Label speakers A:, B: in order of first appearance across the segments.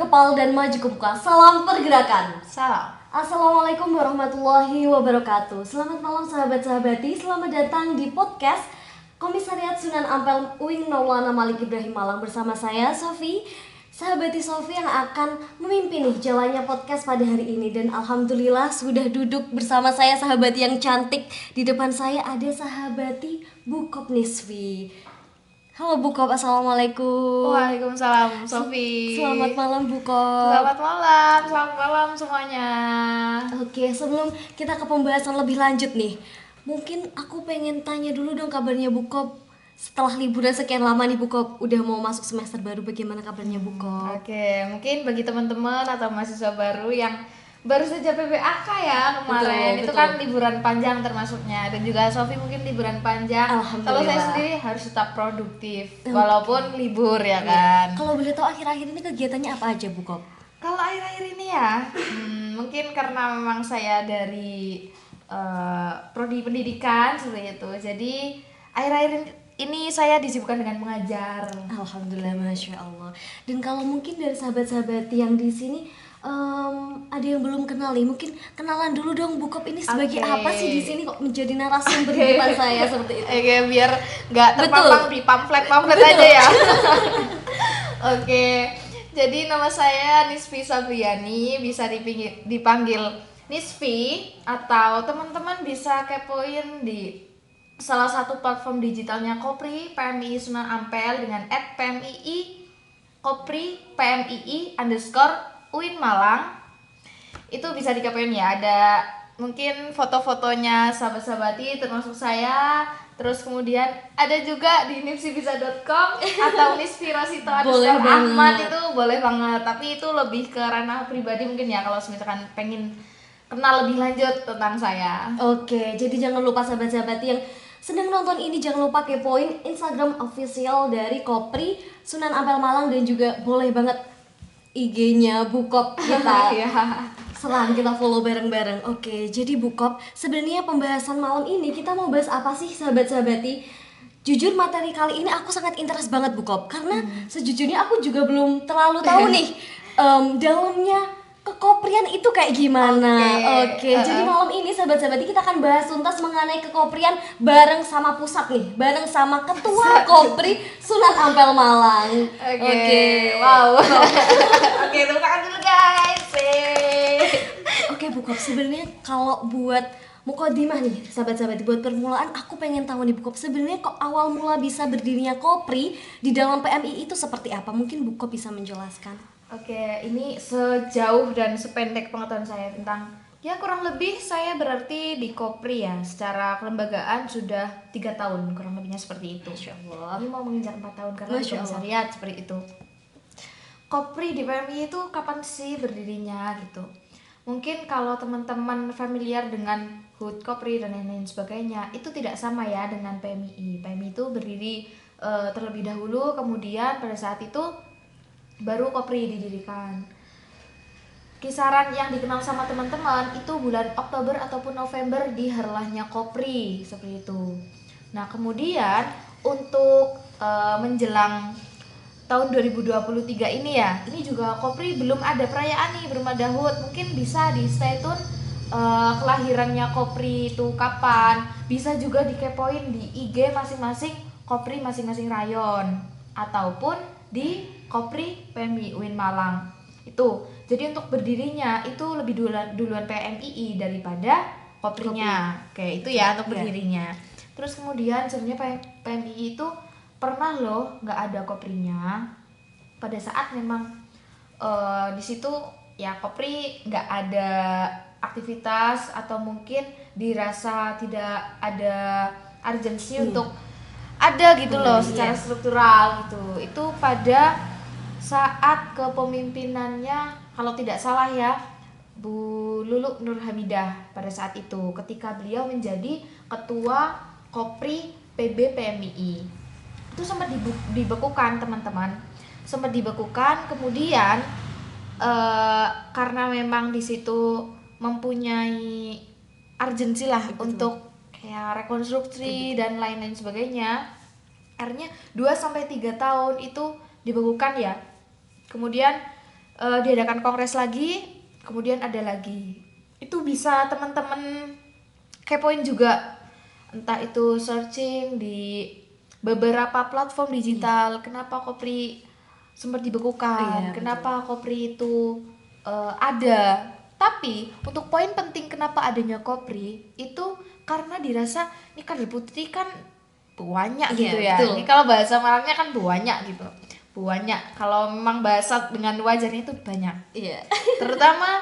A: kepal dan maju ke muka. Salam pergerakan.
B: Salam.
A: Assalamualaikum warahmatullahi wabarakatuh. Selamat malam sahabat-sahabati. Selamat datang di podcast Komisariat Sunan Ampel UIN Maulana Malik Ibrahim Malang bersama saya Sofi. Sahabati Sofi yang akan memimpin nih jalannya podcast pada hari ini. Dan alhamdulillah sudah duduk bersama saya sahabati yang cantik. Di depan saya ada sahabati Bukop Nisfi. Halo Bukop, assalamualaikum.
B: Waalaikumsalam Sofi.
A: Selamat malam Bukop.
B: Selamat malam semuanya.
A: Oke, sebelum kita ke pembahasan lebih lanjut nih, mungkin aku pengen tanya dulu dong kabarnya Bukop. Setelah liburan sekian lama nih Bukop, udah mau masuk semester baru, bagaimana kabarnya Bukop?
B: Oke, mungkin bagi teman-teman atau mahasiswa baru yang baru saja PPAK ya kemarin, itu kan liburan panjang termasuknya, dan juga Sofi mungkin liburan panjang. Kalau saya sendiri harus tetap produktif walaupun libur ya kan.
A: Kalau boleh tahu akhir-akhir ini kegiatannya apa aja Bukop?
B: Kalau akhir-akhir ini ya, mungkin karena memang saya dari prodi pendidikan seperti itu, jadi akhir-akhir ini saya disibukkan dengan mengajar.
A: Alhamdulillah, masya Allah. Dan kalau mungkin dari sahabat-sahabat yang di sini ada yang belum kenal nih, mungkin kenalan dulu dong Bukop ini sebagai apa sih di sini kok menjadi narasumber di depan saya seperti itu.
B: Oke, biar nggak terpampang di pamflet aja ya. Oke, jadi nama saya Nisfi Sabriani, bisa dipanggil Nisfi, atau teman-teman bisa kepoin di salah satu platform digitalnya Kopri PMII Sunan Ampel dengan @PMII Kopri PMII _UIN Malang. Itu bisa dikepoin ya, ada mungkin foto-fotonya sahabat-sahabati termasuk saya. Terus kemudian ada juga di nipsibisa.com atau nisfirosito _Ahmad, itu boleh banget. Tapi itu lebih ke ranah pribadi mungkin ya, kalau misalkan pengen kenal lebih lanjut tentang saya.
A: Oke, jadi jangan lupa sahabat-sahabat yang sedang nonton ini, jangan lupa kepoin Instagram official dari Kopri Sunan Ampel Malang, dan juga boleh banget IG-nya Bukop kita. Serang, kita follow bareng-bareng. Oke, jadi Bukop, sebenarnya pembahasan malam ini kita mau bahas apa sih sahabat-sahabati? Jujur materi kali ini aku sangat interest banget Bukop, karena sejujurnya aku juga belum terlalu tahu nih dalamnya kekoprian itu kayak gimana. Oke. Jadi malam ini sahabat-sahabat kita akan bahas tuntas mengenai kekoprian bareng sama pusat nih, bareng sama ketua Kopri Sunan Ampel Malang.
B: Oke. Wow. Oke, tepuk tangan dulu guys.
A: Oke Bukop, sebenarnya kalau buat mukodimah nih sahabat-sahabat, buat permulaan aku pengen tahu nih Bukop, sebenarnya kok awal mula bisa berdirinya Kopri di dalam PMI itu seperti apa? Mungkin Bukop bisa menjelaskan.
B: Oke, ini sejauh dan sependek pengetahuan saya tentang, ya kurang lebih saya berarti di Kopri ya, secara kelembagaan sudah 3 tahun, kurang lebihnya seperti itu.
A: Masya Allah.
B: Ini mau menginjak 4 tahun karena komisariat seperti itu. Kopri di PMI itu kapan sih berdirinya gitu? Mungkin kalau teman-teman familiar dengan HUT Kopri dan lain-lain sebagainya, itu tidak sama ya dengan PMI. PMI itu berdiri terlebih dahulu, kemudian pada saat itu baru Kopri didirikan. Kisaran yang dikenal sama teman-teman itu bulan Oktober ataupun November di harlahnya Kopri seperti itu. Nah kemudian untuk menjelang tahun 2023 ini ya, ini juga Kopri belum ada perayaan nih, belum ada HUT. Mungkin bisa di stay tune kelahirannya Kopri itu kapan. Bisa juga dikepoin di IG masing-masing Kopri masing-masing rayon, ataupun di Kopri PMI UIN Malang. Itu. Jadi untuk berdirinya itu lebih duluan PMII daripada Koprinya. Oke, itu ya untuk berdirinya. Terus kemudian sebenarnya PMII itu pernah loh nggak ada Koprinya. Pada saat memang di situ ya Kopri nggak ada aktivitas, atau mungkin dirasa tidak ada urgensi untuk ada gitu loh secara struktural gitu. Itu pada saat kepemimpinannya, kalau tidak salah ya, Bu Lulu Nur Hamidah pada saat itu, ketika beliau menjadi ketua Kopri PB PMII. Itu sempat dibekukan teman-teman, sempat dibekukan. Kemudian karena memang di situ mempunyai urgensi lah untuk kayak rekonstruksi dan lain-lain sebagainya, akhirnya 2-3 tahun itu dibekukan ya. Kemudian diadakan kongres lagi, kemudian ada lagi. Itu bisa teman-teman kepoin juga, entah itu searching di beberapa platform digital, kenapa Kopri sempat dibekukan, kenapa Kopri itu ada. Tapi untuk poin penting kenapa adanya Kopri itu karena dirasa ini kader putri kan banyak gitu ya.
A: Betul.
B: Ini kalau bahasa Malaynya kan banyak gitu. Banyak. Kalau memang bahasa dengan wajarnya itu banyak.
A: Iya.
B: Terutama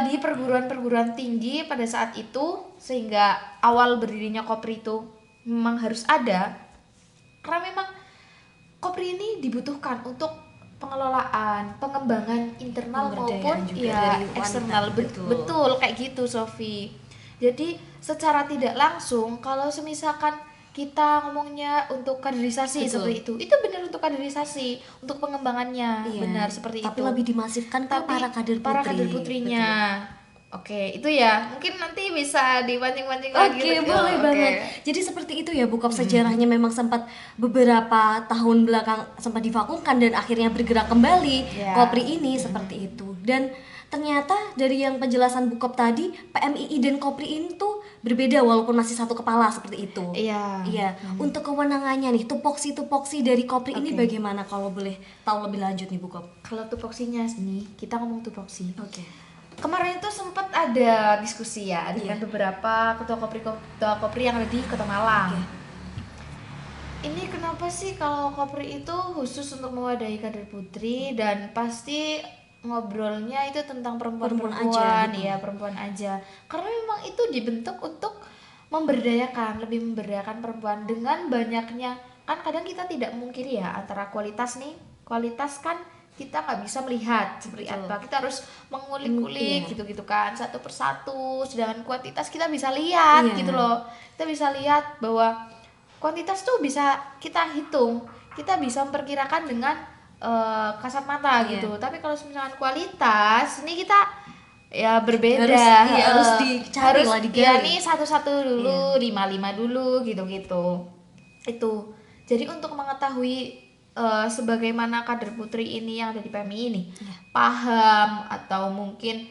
B: di perguruan-perguruan tinggi pada saat itu, sehingga awal berdirinya Kopri itu memang harus ada, karena memang Kopri ini dibutuhkan untuk pengelolaan, pengembangan internal maupun ya eksternal. Betul kayak gitu Sofi. Jadi secara tidak langsung kalau semisalkan kita ngomongnya untuk kaderisasi seperti itu benar untuk kaderisasi, untuk pengembangannya, benar seperti
A: tapi
B: itu.
A: lebih dimasifkan ke para kader
B: putrinya. Oke, itu ya mungkin nanti bisa dipancing-pancing lagi.
A: Oke, boleh banget. Jadi seperti itu ya Bu Kop, sejarahnya memang sempat beberapa tahun belakang sempat divakumkan dan akhirnya bergerak kembali Kopri ini seperti itu. Dan ternyata dari yang penjelasan Bu Kop tadi, PMII dan Kopri ini tuh berbeda walaupun masih satu kepala seperti itu. Iya. Untuk kewenangannya nih, tupoksi dari Kopri ini bagaimana kalau boleh tahu lebih lanjut nih Bu Kop?
B: Kalau tupoksinya nih, kita ngomong tupoksi. Kemarin itu sempat ada diskusi ya dengan beberapa ketua Kopri yang ada di Kota Malang. Ini kenapa sih kalau Kopri itu khusus untuk mewadahi kader putri dan pasti ngobrolnya itu tentang perempuan aja, ya perempuan aja. Karena memang itu dibentuk untuk memberdayakan, lebih memberdayakan perempuan dengan banyaknya. Kan kadang kita tidak mungkiri ya antara kualitas kan kita nggak bisa melihat seperti apa, kita harus mengulik-ulik gitu kan satu persatu, sedangkan kuantitas kita bisa lihat gitu loh, kita bisa lihat bahwa kuantitas tuh bisa kita hitung, kita bisa memperkirakan dengan kasat mata gitu, tapi kalau misalkan kualitas ini kita ya berbeda,
A: harus dicari lah, digali.
B: Ya nih satu-satu dulu, 5 dulu gitu itu. Jadi untuk mengetahui sebagaimana kader putri ini yang ada di PMI ini paham atau mungkin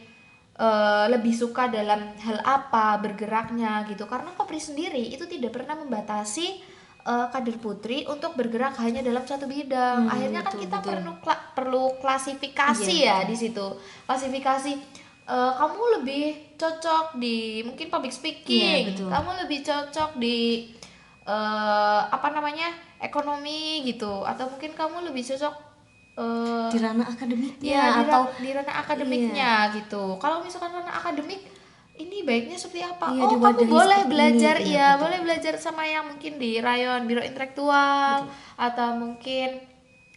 B: lebih suka dalam hal apa bergeraknya gitu, karena Kopri sendiri itu tidak pernah membatasi kader putri untuk bergerak hanya dalam satu bidang. Akhirnya kan kita perlu klasifikasi di situ, klasifikasi. Kamu lebih cocok di mungkin public speaking, kamu lebih cocok di ekonomi gitu, atau mungkin kamu lebih cocok
A: di ranah akademiknya atau
B: di ranah akademiknya gitu. Kalau misalkan ranah akademik ini baiknya seperti apa? Kamu boleh belajar boleh belajar sama yang mungkin di rayon biro intelektual, atau mungkin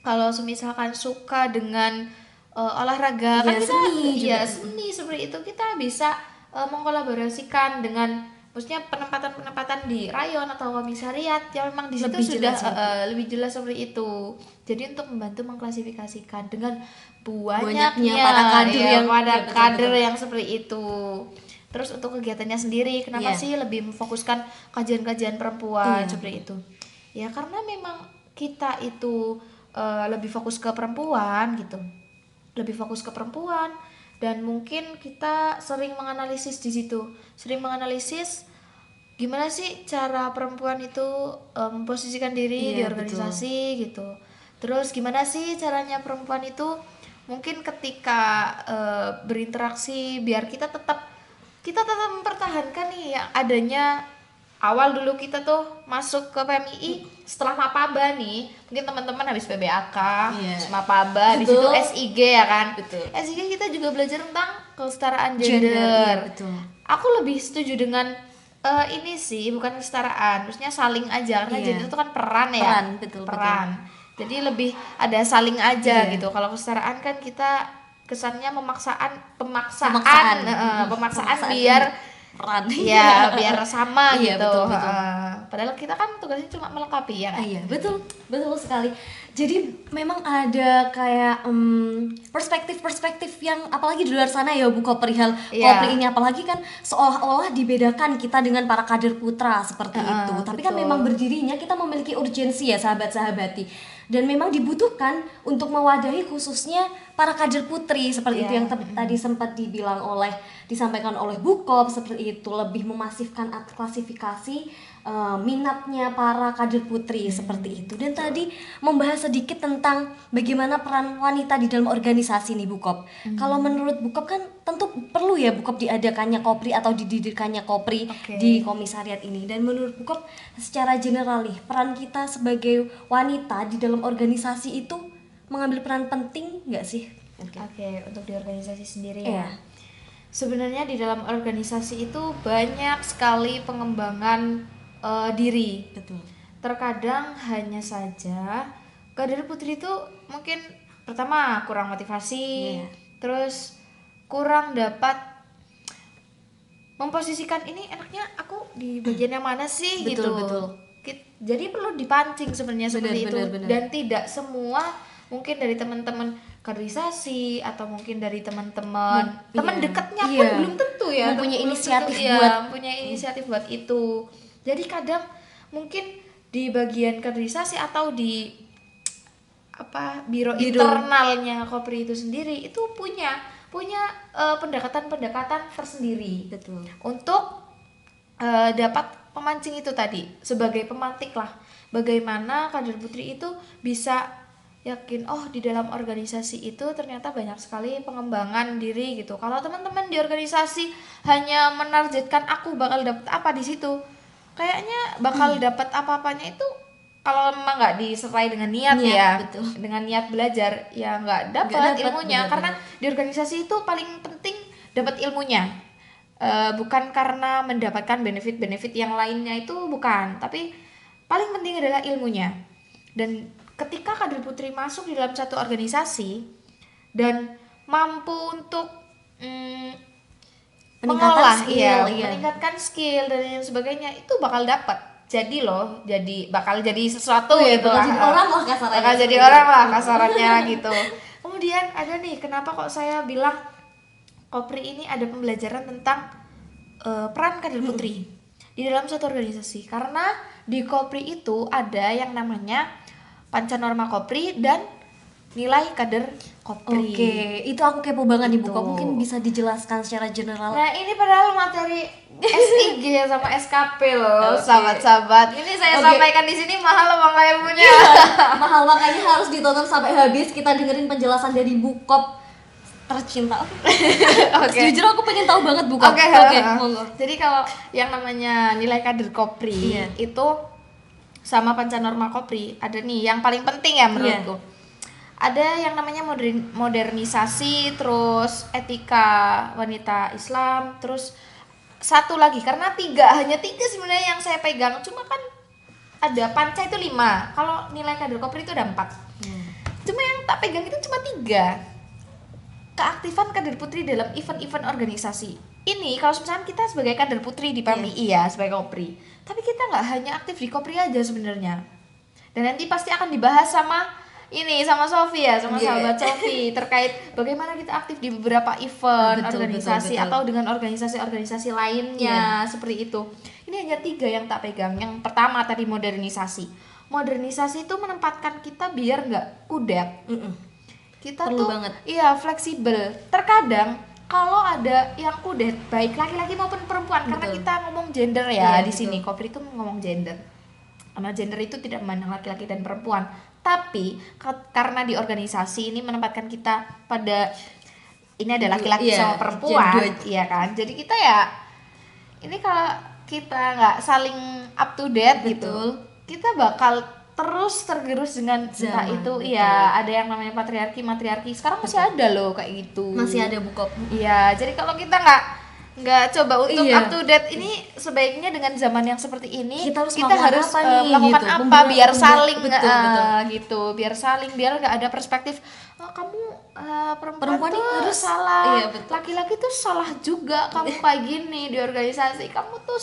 B: kalau misalkan suka dengan olahraga kan kita seni seperti itu, kita bisa mengkolaborasikan dengan maksudnya penempatan di rayon atau komisariat yang memang di situ sudah lebih jelas seperti itu. Jadi untuk membantu mengklasifikasikan dengan banyaknya para kader yang seperti itu. Terus untuk kegiatannya sendiri, kenapa sih lebih memfokuskan kajian-kajian perempuan seperti itu? Ya karena memang kita itu lebih fokus ke perempuan gitu, lebih fokus ke perempuan. Dan mungkin kita sering menganalisis di situ, gimana sih cara perempuan itu memposisikan diri di organisasi gitu. Terus gimana sih caranya perempuan itu mungkin ketika berinteraksi biar kita tetap mempertahankan nih yang adanya. Awal dulu kita tuh masuk ke PMII setelah Mapaba nih, mungkin teman-teman habis PBAK, Mapaba, di situ SIG ya kan. SIG kita juga belajar tentang kesetaraan gender. Aku lebih setuju dengan ini sih, bukan kesetaraan, maksudnya saling aja, karena gender itu kan peran. Jadi lebih ada saling aja gitu. Kalau kesetaraan kan kita kesannya pemaksaan biar peran biar sama gitu. Padahal kita kan tugasnya cuma melengkapi ya.
A: Betul sekali. Jadi memang ada kayak perspektif yang apalagi di luar sana ya Bu Kop, perihal Kopri ini, apalagi kan seolah-olah dibedakan kita dengan para kader putra seperti itu. Tapi kan memang berdirinya kita memiliki urgensi ya sahabat-sahabati. dan memang dibutuhkan untuk mewadahi khususnya para kader putri seperti itu yang tadi sempat disampaikan oleh Bukop, seperti itu lebih memasifkan klasifikasi minatnya para kader putri seperti itu. Dan tadi membahas sedikit tentang bagaimana peran wanita di dalam organisasi nih Bukop. Kalau menurut Bukop kan tentu perlu ya Bukop diadakannya kopri atau didirikannya kopri di komisariat ini. Dan menurut Bukop secara general nih, peran kita sebagai wanita di dalam organisasi itu mengambil peran penting nggak sih?
B: Oke, untuk di organisasi sendiri ya. Sebenarnya di dalam organisasi itu banyak sekali pengembangan diri.
A: Betul.
B: Terkadang hanya saja kader putri itu mungkin pertama kurang motivasi, terus kurang dapat memposisikan ini enaknya aku di bagian yang mana sih gitu.
A: Betul.
B: Jadi perlu dipancing sebenarnya seperti itu. Dan tidak semua mungkin dari teman-teman kaderisasi atau mungkin dari teman-teman dekatnya pun belum tentu ya
A: mempunyai
B: inisiatif buat itu. Jadi kadang mungkin di bagian kaderisasi atau di biro internalnya kopri itu sendiri itu punya pendekatan tersendiri.
A: Betul.
B: Untuk dapat pemancing itu tadi sebagai pemantik lah, bagaimana kader putri itu bisa yakin di dalam organisasi itu ternyata banyak sekali pengembangan diri gitu. Kalau teman-teman di organisasi hanya menargetkan aku bakal dapat apa di situ, kayaknya bakal dapat apa-apanya itu kalau memang nggak disertai dengan niat ya,
A: betul.
B: dengan niat belajar ya nggak dapat ilmunya. Karena di organisasi itu paling penting dapat ilmunya, bukan karena mendapatkan benefit-benefit yang lainnya, itu bukan, tapi paling penting adalah ilmunya. Dan ketika kader putri masuk di dalam satu organisasi dan mampu untuk meningkatkan skill dan yang sebagainya, itu bakal dapat bakal jadi sesuatu gitu lah, bakal jadi orang lah kasarannya gitu. Kemudian ada nih, kenapa kok saya bilang kopri ini ada pembelajaran tentang peran kader putri di dalam suatu organisasi, karena di kopri itu ada yang namanya pancanorma kopri dan nilai kader kopri.
A: Oke, itu aku kepo banget nih Bukop, mungkin bisa dijelaskan secara general.
B: Nah ini padahal materi SIG sama SKP loh, sahabat-sahabat. Ini saya sampaikan di sini mahal loh ilmunya.
A: Mahal, makanya harus ditonton sampai habis. Kita dengerin penjelasan dari Bukop tercinta. Jujur aku pengen tahu banget Bukop.
B: Monggo. Jadi kalau yang namanya nilai kader kopri itu sama pancanorma kopri ada nih yang paling penting ya menurutku. Ada yang namanya modernisasi, terus etika wanita Islam, terus satu lagi, karena hanya tiga sebenarnya yang saya pegang, cuma kan ada panca itu 5, kalau nilai kader kopri itu ada 4. Cuma yang tak pegang itu cuma 3. Keaktifan kader putri dalam event-event organisasi. Ini kalau misalnya kita sebagai kader putri di PMI ya, sebagai kopri, tapi kita nggak hanya aktif di kopri aja sebenarnya. Dan nanti pasti akan dibahas sama Sofi ya, sahabat Sofi, terkait bagaimana kita aktif di beberapa event organisasi atau dengan organisasi-organisasi lainnya seperti itu. Ini hanya 3 yang tak pegang. Yang pertama tadi modernisasi. Modernisasi itu menempatkan kita biar nggak kudet. Kita perlu banget. Fleksibel. Terkadang kalau ada yang kudet, baik laki-laki maupun perempuan, karena kita ngomong gender ya di sini. Kopri itu ngomong gender. Karena gender itu tidak memandang laki-laki dan perempuan. Tapi karena di organisasi ini menempatkan kita pada ini ada laki-laki sama perempuan, iya kan? Jadi kita ini kalau kita nggak saling up to date gitu, kita bakal terus tergerus dengan entah itu ada yang namanya matriarki. Sekarang masih ada loh kayak gitu.
A: Masih ada Bukop.
B: Iya, jadi kalau kita nggak coba untuk up to date, ini sebaiknya dengan zaman yang seperti ini kita harus melakukan
A: gitu,
B: apa biar saling gitu, biar nggak ada perspektif kamu perempuan tuh harus salah, laki-laki tuh salah juga, kamu kayak gini di organisasi, kamu tuh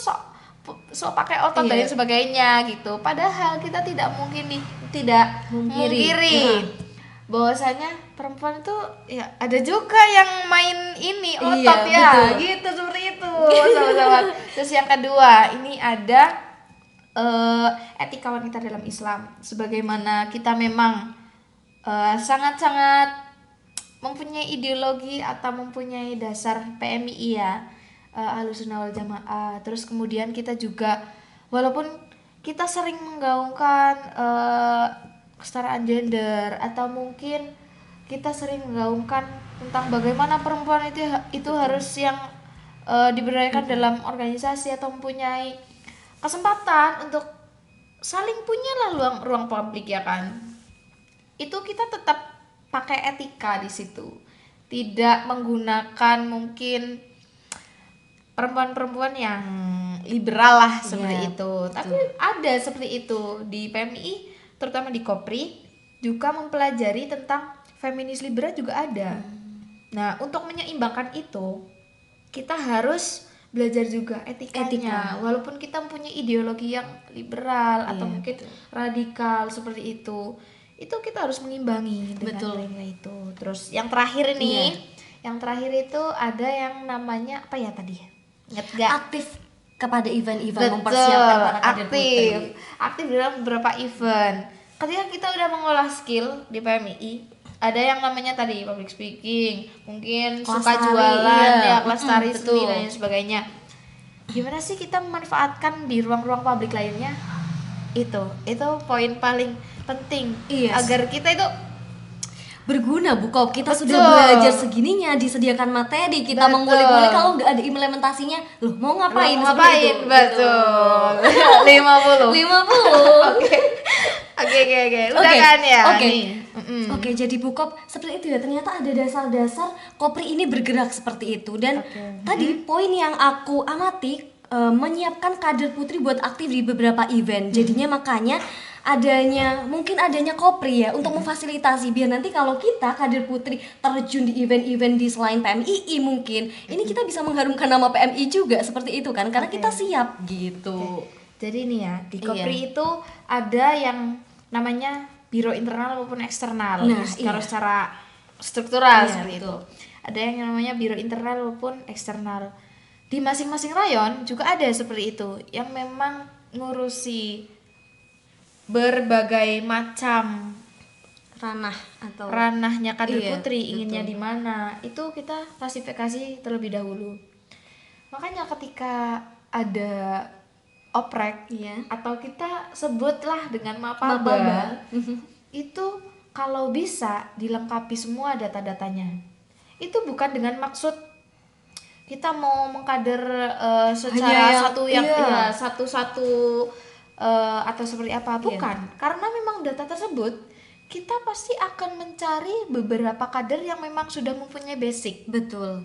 B: sok pakai otot dan sebagainya gitu. Padahal kita tidak mungkiri bahwasanya perempuan itu ada juga yang main otot gitu seperti itu sahabat-sahabat. Terus yang kedua ini ada etika wanita dalam Islam, sebagaimana kita memang sangat-sangat mempunyai ideologi atau mempunyai dasar PMII ya, Ahlussunnah wal Jamaah. Terus kemudian kita juga walaupun kita sering menggaungkan kesetaraan gender, atau mungkin kita sering menggaungkan tentang bagaimana perempuan itu harus yang diberdayakan dalam organisasi atau mempunyai kesempatan untuk saling punyalah ruang publik ya kan. Itu kita tetap pakai etika di situ. Tidak menggunakan mungkin perempuan-perempuan yang liberal lah seperti itu. Tapi ada seperti itu di PMI, terutama di Kopri juga mempelajari tentang feminis liberal juga ada. Nah, untuk menyeimbangkan itu kita harus belajar juga etikanya. Walaupun kita mempunyai ideologi yang liberal atau mungkin radikal seperti itu kita harus mengimbangi dengan nilai itu. Terus yang terakhir ini, yang terakhir itu ada yang namanya apa ya tadi? Ingat gak?
A: Aktif kepada event-event, mempersiapkan para kader putri.
B: Aktif dalam beberapa event. Ketika kita udah mengolah skill di PMII, ada yang namanya tadi public speaking, mungkin kelas suka jualan, kelas tari seni dan lain sebagainya. Gimana sih kita memanfaatkan di ruang-ruang publik lainnya? Itu poin paling penting agar kita itu
A: berguna Bu Kop. Kita sudah belajar segininya, disediakan materi, kita mengulik-ngulik, kalau nggak ada implementasinya, loh mau ngapain?
B: Betul. 50. Oke. Udah kan ya?
A: Oke, jadi Bu Kop seperti itu ya. Ternyata ada dasar-dasar Kopri ini bergerak seperti itu. Dan tadi poin yang aku amati, menyiapkan kader putri buat aktif di beberapa event. Jadinya makanya mungkin adanya Kopri ya untuk memfasilitasi, biar nanti kalau kita kader putri terjun di event-event di selain PMII mungkin ini kita bisa mengharumkan nama PMI juga seperti itu kan, karena kita siap gitu.
B: Jadi nih ya, di Kopri itu ada yang namanya biro internal maupun eksternal. Kalau secara struktural seperti itu. Ada yang namanya biro internal maupun eksternal. Di masing-masing rayon juga ada seperti itu, yang memang ngurusi berbagai macam ranahnya kader putri, inginnya di mana, itu kita klasifikasi terlebih dahulu. Makanya ketika ada oprek atau kita sebutlah dengan mapaba, itu kalau bisa dilengkapi semua data-datanya. Itu bukan dengan maksud kita mau mengkader secara satu-satu atau seperti apa, bukan. Karena memang data tersebut kita pasti akan mencari beberapa kader yang memang sudah mempunyai basic.
A: Betul.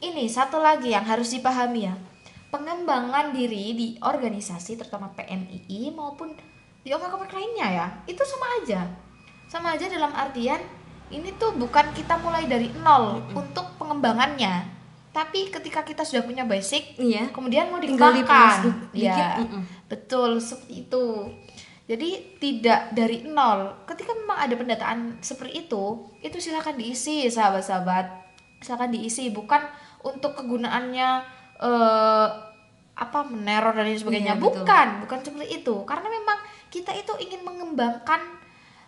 B: Ini satu lagi yang harus dipahami ya, pengembangan diri di organisasi terutama PMII maupun di oprek-oprek lainnya ya, itu sama aja dalam artian ini tuh bukan kita mulai dari nol untuk pengembangannya. Tapi ketika kita sudah punya basic, kemudian mau dikembangkan, betul seperti itu. Jadi tidak dari nol. Ketika memang ada pendataan seperti itu silakan diisi sahabat-sahabat, silakan diisi. Bukan untuk kegunaannya meneror dan lain sebagainya, bukan seperti itu. Karena memang kita itu ingin mengembangkan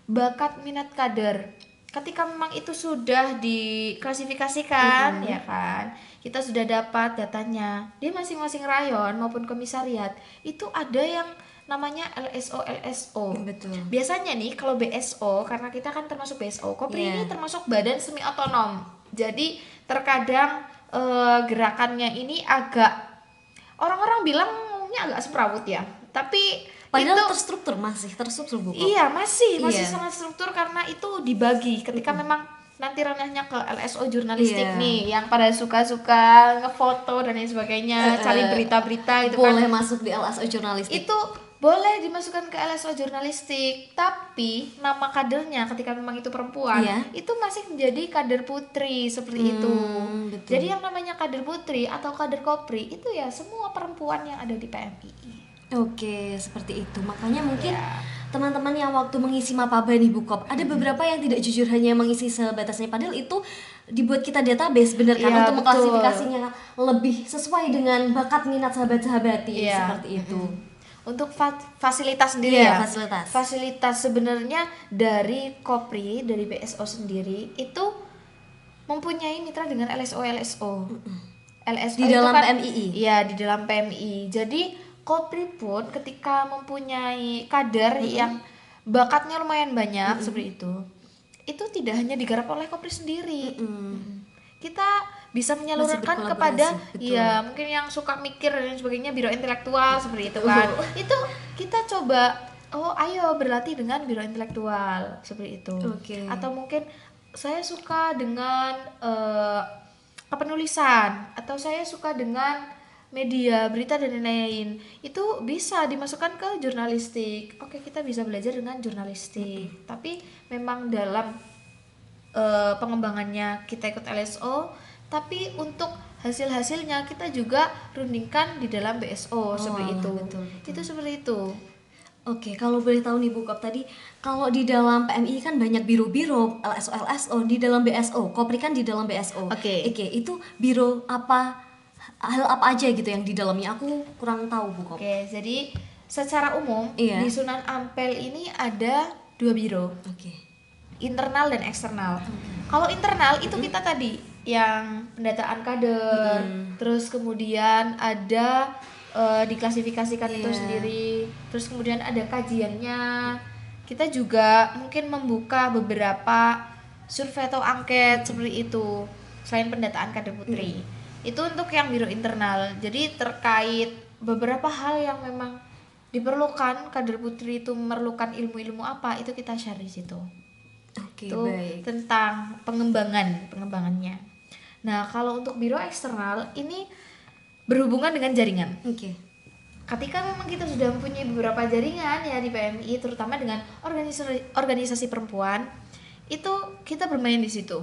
B: bakat minat kader. Ketika memang itu sudah diklasifikasikan, ya kan, kita sudah dapat datanya di masing-masing rayon maupun komisariat, itu ada yang namanya LSO.
A: Betul.
B: Biasanya nih kalau BSO, karena kita kan termasuk BSO, Kopri ini termasuk badan semi otonom. Jadi terkadang gerakannya ini agak, orang-orang bilang ngomongnya agak semrawut ya, tapi
A: padahal masih terstruktur Bu.
B: Iya, masih sangat struktur, karena itu dibagi ketika memang nanti ranahnya ke LSO jurnalistik nih, yang pada suka-suka ngefoto dan lain sebagainya, cari berita-berita gitu
A: boleh masuk di LSO jurnalistik.
B: Itu boleh dimasukkan ke LSO jurnalistik, tapi nama kadernya ketika memang itu perempuan, itu masih menjadi kader putri seperti itu. Betul. Jadi yang namanya kader putri atau kader Kopri itu ya semua perempuan yang ada di PMII.
A: Oke, seperti itu. Makanya mungkin teman-teman yang waktu mengisi mapaba nih Bu Kop, ada beberapa yang tidak jujur hanya mengisi sebatasnya, padahal itu dibuat kita database bener kan, untuk mengklasifikasinya lebih sesuai dengan bakat minat sahabat-sahabati seperti itu.
B: untuk fasilitas sendiri
A: Iya,
B: ya.
A: fasilitas
B: sebenarnya dari Kopri, dari BSO sendiri itu mempunyai mitra dengan LSO. LSO
A: di
B: itu
A: dalam
B: kan,
A: PMII.
B: Iya, di dalam PMII. Jadi Kopri pun ketika mempunyai kader yang bakatnya lumayan banyak seperti itu tidak hanya digarap oleh Kopri sendiri. Kita bisa menyalurkan kepada ya mungkin yang suka mikir dan sebagainya, biro intelektual seperti itu kan. Itu kita coba ayo berlatih dengan biro intelektual seperti itu. Atau mungkin saya suka dengan kepenulisan, atau saya suka dengan media berita dan lain-lain, itu bisa dimasukkan ke jurnalistik. Oke, kita bisa belajar dengan jurnalistik, tapi memang dalam pengembangannya kita ikut LSO, tapi untuk hasil-hasilnya kita juga rundingkan di dalam BSO seperti itu.
A: Betul.
B: Itu seperti itu.
A: Oke, kalau boleh tahu nih Bu Kop, tadi kalau di dalam PMI kan banyak biro-biro, LSO di dalam BSO, Kopri kan di dalam BSO.
B: Oke,
A: itu biro apa, hal apa aja gitu yang di dalamnya? Aku kurang tahu Bu Kop.
B: Oke, jadi secara umum di Sunan Ampel ini ada 2 biro. Internal dan eksternal. Kalau internal itu kita tadi yang pendataan kader, terus kemudian ada diklasifikasikan itu sendiri, terus kemudian ada kajiannya. Kita juga mungkin membuka beberapa survei atau angket seperti itu selain pendataan kader putri. Itu untuk yang biro internal. Jadi terkait beberapa hal yang memang diperlukan, kader putri itu memerlukan ilmu-ilmu apa, itu kita share di situ. Itu baik. Tentang pengembangannya. Nah, kalau untuk biro eksternal ini berhubungan dengan jaringan. Ketika memang kita sudah mempunyai beberapa jaringan ya di PMI, terutama dengan organisasi perempuan, itu kita bermain di situ.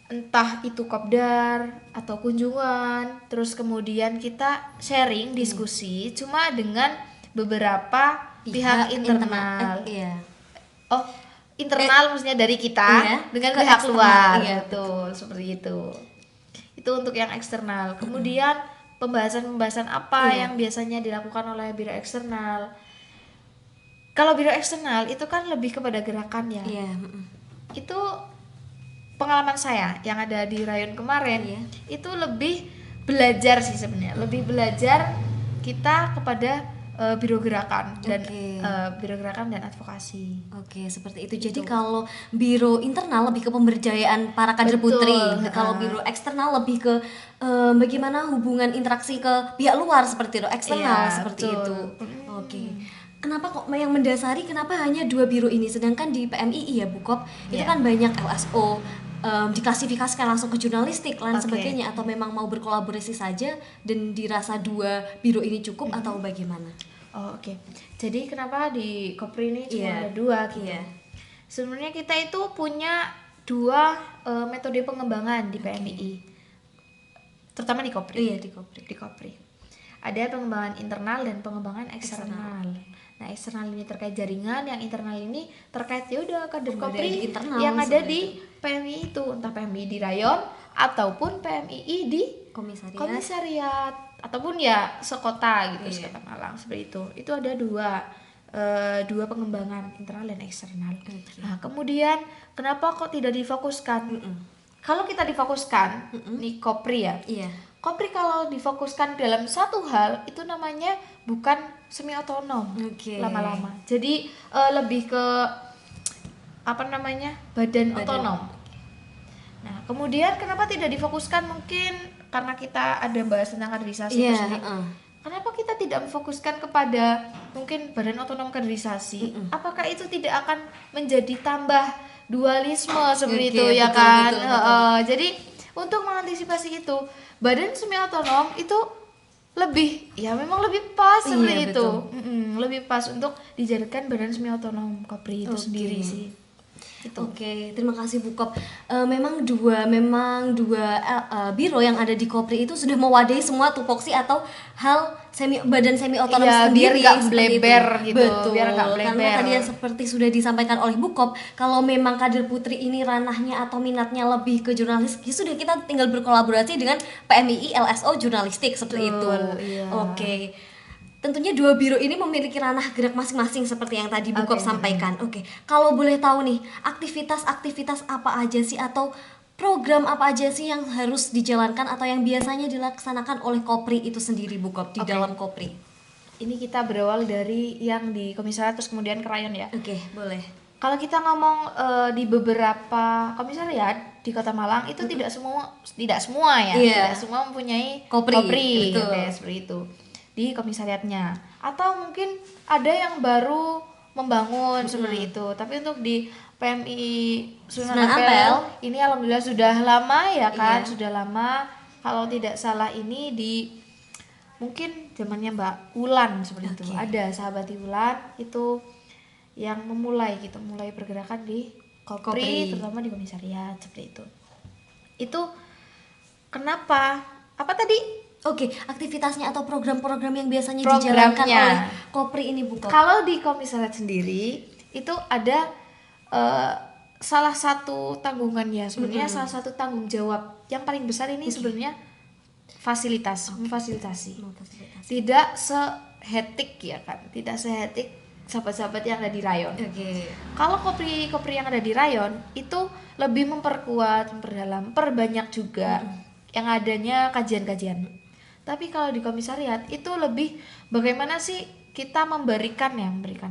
B: Entah itu kopdar atau kunjungan, terus kemudian kita sharing, diskusi cuma dengan beberapa pihak internal. Internal maksudnya dari kita dengan pihak luar. Betul, seperti itu. Itu untuk yang eksternal. Kemudian pembahasan apa yang biasanya dilakukan oleh biro eksternal. Kalau biro eksternal itu kan lebih kepada gerakan ya. Itu pengalaman saya yang ada di Rayon kemarin, itu lebih belajar sih sebenarnya. Lebih belajar kita kepada biro gerakan dan biro gerakan dan advokasi.
A: Seperti itu. Jadi kalau biro internal lebih ke pemberdayaan para kader putri. Kalau biro eksternal lebih ke bagaimana hubungan interaksi ke pihak luar seperti itu, eksternal seperti itu. Kenapa kok yang mendasari kenapa hanya 2 biro ini, sedangkan di PMII ya Bu Kop itu kan banyak LSO, diklasifikasikan langsung ke jurnalistik dan sebagainya, atau memang mau berkolaborasi saja dan dirasa 2 biro ini cukup atau bagaimana?
B: Jadi kenapa di Kopri ini cuma ada 2 gitu? Sebenarnya kita itu punya 2 metode pengembangan di PMII, terutama di Kopri. Di Kopri ada pengembangan internal dan pengembangan eksternal. Nah, eksternal ini terkait jaringan, yang internal ini terkait yaudah kader Kopri yang ada di PMI itu, entah PMI di Rayon ataupun PMII di komisariat ataupun ya sekota gitu, sekota Malang seperti itu. Itu ada 2 pengembangan internal dan eksternal. Nah, kemudian kenapa kok tidak difokuskan? Kalau kita difokuskan nih Kopri ya. Kopri kalau difokuskan dalam satu hal itu namanya bukan semi otonom lama-lama. Jadi lebih ke badan otonom. Nah, kemudian kenapa tidak difokuskan? Mungkin karena kita ada bahas tentang kaderisasi itu sendiri. Kenapa kita tidak memfokuskan kepada mungkin badan otonom kaderisasi? Apakah itu tidak akan menjadi tambah dualisme seperti itu ya kan? Betul. Jadi untuk mengantisipasi itu, badan semi otonom itu lebih memang lebih pas seperti itu. Lebih pas untuk dijadikan badan semi otonom Kopri itu sendiri sih.
A: Terima kasih Bu Kop. Memang dua biro yang ada di Kopri itu sudah mewadahi semua tupoksi atau hal badan semi otonom sendiri,
B: biar nggak bleber gitu.
A: Betul. Biar nggak bleber. Karena tadi yang seperti sudah disampaikan oleh Bu Kop, kalau memang kader putri ini ranahnya atau minatnya lebih ke jurnalis, ya sudah kita tinggal berkolaborasi dengan PMII LSO jurnalistik seperti itu. tentunya dua biro ini memiliki ranah gerak masing-masing seperti yang tadi Bu Kop
B: Oke.
A: sampaikan. Oke, kalau boleh tahu nih, aktivitas-aktivitas apa aja sih atau program apa aja sih yang harus dijalankan atau yang biasanya dilaksanakan oleh Kopri itu sendiri, Bu Kop, di
B: Oke.
A: dalam Kopri?
B: Ini kita berawal dari yang di komisariat terus kemudian ke rayon ya.
A: Oke, boleh.
B: Kalau kita ngomong di beberapa komisariat di Kota Malang itu tidak semua ya,
A: Iya.
B: tidak semua mempunyai
A: Kopri,
B: gitu
A: betul.
B: ya, seperti itu di komisariatnya. Atau mungkin ada yang baru membangun seperti itu. Tapi untuk di PMI Sunan
A: Sunan
B: Ampel
A: Ampel,
B: ini alhamdulillah sudah lama ya kan,
A: Iya.
B: sudah lama. Kalau tidak salah ini di mungkin zamannya Mbak Wulan seperti itu.
A: Oke.
B: Ada sahabat Wulan itu yang mulai pergerakan di
A: Kopri.
B: terutama di komisariat seperti itu. Itu kenapa? Apa tadi?
A: Oke, aktivitasnya atau program-program yang biasanya
B: Programnya.
A: dijalankan oleh Kopri ini, Bu Kop.
B: Kalau di komisariat sendiri itu ada salah satu tanggungan ya sebenarnya, salah satu tanggung jawab yang paling besar ini sebenarnya memfasilitasi. Tidak sehetik ya kan, tidak sehetik sahabat-sahabat yang ada di rayon.
A: Oke.
B: Kalau kopri yang ada di rayon itu lebih memperkuat, memperdalam, perbanyak juga yang adanya kajian-kajian. Tapi kalau di komisariat itu lebih bagaimana sih kita memberikan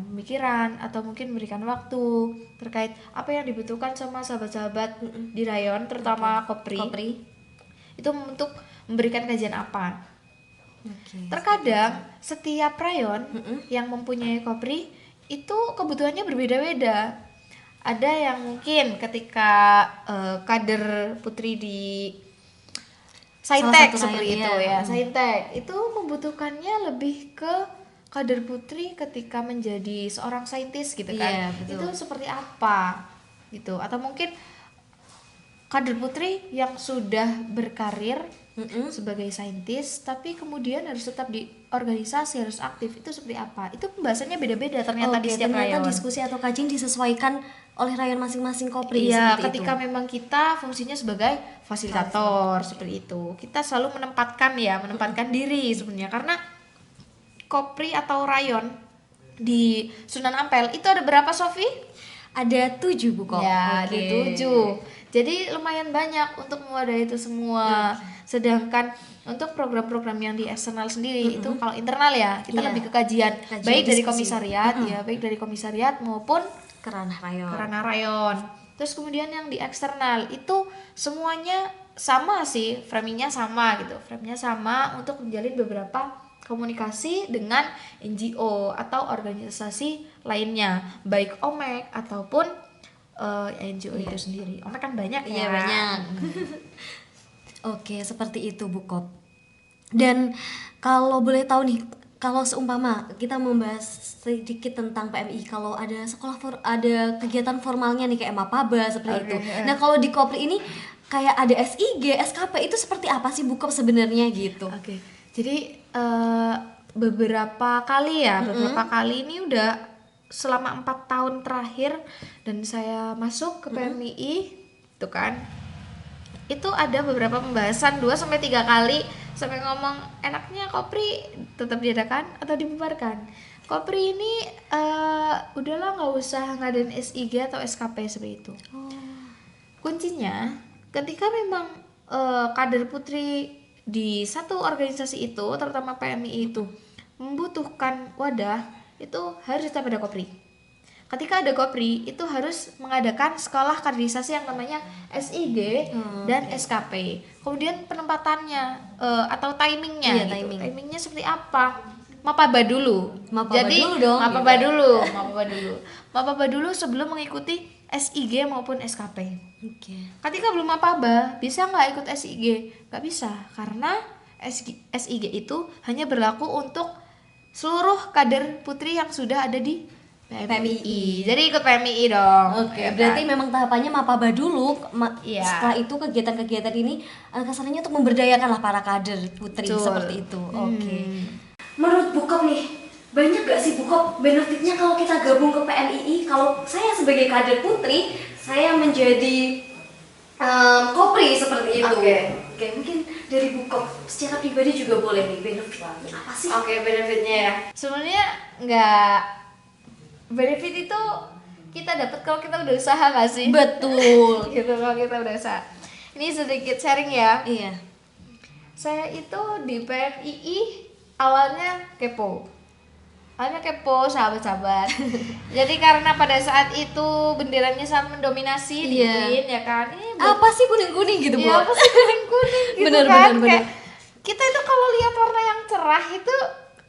B: pemikiran atau mungkin memberikan waktu terkait apa yang dibutuhkan sama sahabat-sahabat di rayon, terutama kopri. Itu untuk memberikan kajian apa.
A: Oke.
B: Terkadang setiap rayon yang mempunyai kopri itu kebutuhannya berbeda-beda. Ada yang mungkin ketika kader putri di Saintek
A: Salah satu
B: seperti
A: rayon,
B: itu
A: ya.
B: ya, Saintek itu membutuhkannya lebih ke kader putri ketika menjadi seorang saintis gitu
A: Iya,
B: kan.
A: betul.
B: Itu seperti apa gitu, atau mungkin kader putri yang sudah berkarir sebagai saintis tapi kemudian harus tetap di organisasi, harus aktif, itu seperti apa, itu pembahasannya beda-beda ternyata di
A: Oke,
B: setiap
A: ternyata
B: rayon.
A: diskusi atau kajian disesuaikan oleh rayon masing-masing Kopri.
B: Iya,
A: seperti
B: ketika
A: itu.
B: memang kita fungsinya sebagai fasilitator seperti itu, kita selalu menempatkan diri sebenarnya, karena kopri atau rayon di Sunan Ampel itu ada berapa, Sofi?
A: Ada 7, Bu Kop.
B: Ya,
A: Oke.
B: ada 7. Jadi lumayan banyak untuk mewadahi itu semua. Sedangkan untuk program-program yang di eksternal sendiri itu kalau internal ya kita
A: Iya.
B: lebih ke kajian,
A: Kajian
B: baik dari
A: diskusi.
B: komisariat baik dari komisariat maupun
A: Kerana rayon.
B: karena rayon. Terus kemudian yang di eksternal itu semuanya sama sih, framingnya sama gitu. Framingnya sama untuk menjalin beberapa komunikasi dengan NGO atau organisasi lainnya, baik OMEK ataupun NGO itu sendiri. OMEK kan banyak ya.
A: Iya, banyak. Oke, seperti itu, Bu Kop. Dan kalau boleh tahu nih, kalau seumpama kita membahas sedikit tentang PMI, kalau ada ada kegiatan formalnya nih kayak Mapaba seperti itu. Nah, kalau di Kopri ini kayak ada SIG, SKP itu seperti apa sih, Bu Kop sebenarnya gitu?
B: Oke. Jadi beberapa kali ini udah selama 4 tahun terakhir dan saya masuk ke PMII itu kan, itu ada beberapa pembahasan 2-3 kali sampai ngomong enaknya Kopri tetap diadakan atau dibubarkan. Kopri ini udahlah nggak usah ngadain SIG atau SKP seperti itu. Kuncinya ketika memang kader putri di satu organisasi itu, terutama PMI itu membutuhkan wadah, itu harus tetap ada Kopri. Ketika ada Kopri itu harus mengadakan sekolah kaderisasi yang namanya SIG dan SKP. Kemudian penempatannya atau timingnya
A: Iya,
B: gitu.
A: timing.
B: Timingnya seperti apa? Mapaba dulu.
A: Mapaba
B: Jadi
A: dulu dong,
B: Mapaba
A: gitu.
B: dulu, Mapaba dulu sebelum mengikuti SIG maupun SKP.
A: Oke.
B: Ketika belum Mapaba, bisa nggak ikut SIG? Nggak bisa, karena SIG itu hanya berlaku untuk seluruh kader putri yang sudah ada di PMII. Jadi ikut PMII dong.
A: Oke,
B: ya
A: berarti
B: kan?
A: memang tahapannya Mapaba dulu.
B: Iya.
A: Setelah itu kegiatan-kegiatan ini kesannya untuk memberdayakan lah para kader putri.
B: Betul.
A: Seperti itu. Oke. Menurut Bu Kop nih, banyak gak sih Bu Kop benefitnya kalau kita gabung ke PMII? Kalau saya sebagai kader putri, saya menjadi Kopri seperti itu.
B: Oke.
A: Oke, mungkin dari Bukop secara pribadi juga boleh nih, benefitnya apa sih?
B: Oke, benefitnya ya. Sebenarnya nggak, benefit itu kita dapat kalau kita udah usaha nggak sih?
A: Betul.
B: Gitu, kalau kita udah usaha. Ini sedikit sharing ya.
A: Iya.
B: Saya itu di PMII awalnya kepo. Sahabat-sahabat. Jadi karena pada saat itu benderanya sangat mendominasi di
A: Iya.
B: UIN ya kan.
A: Apa sih kuning-kuning gitu, Bu?
B: Iya, apa sih kuning-kuning gitu
A: Bener,
B: kan.
A: bener.
B: Kayak kita itu kalau lihat warna yang cerah itu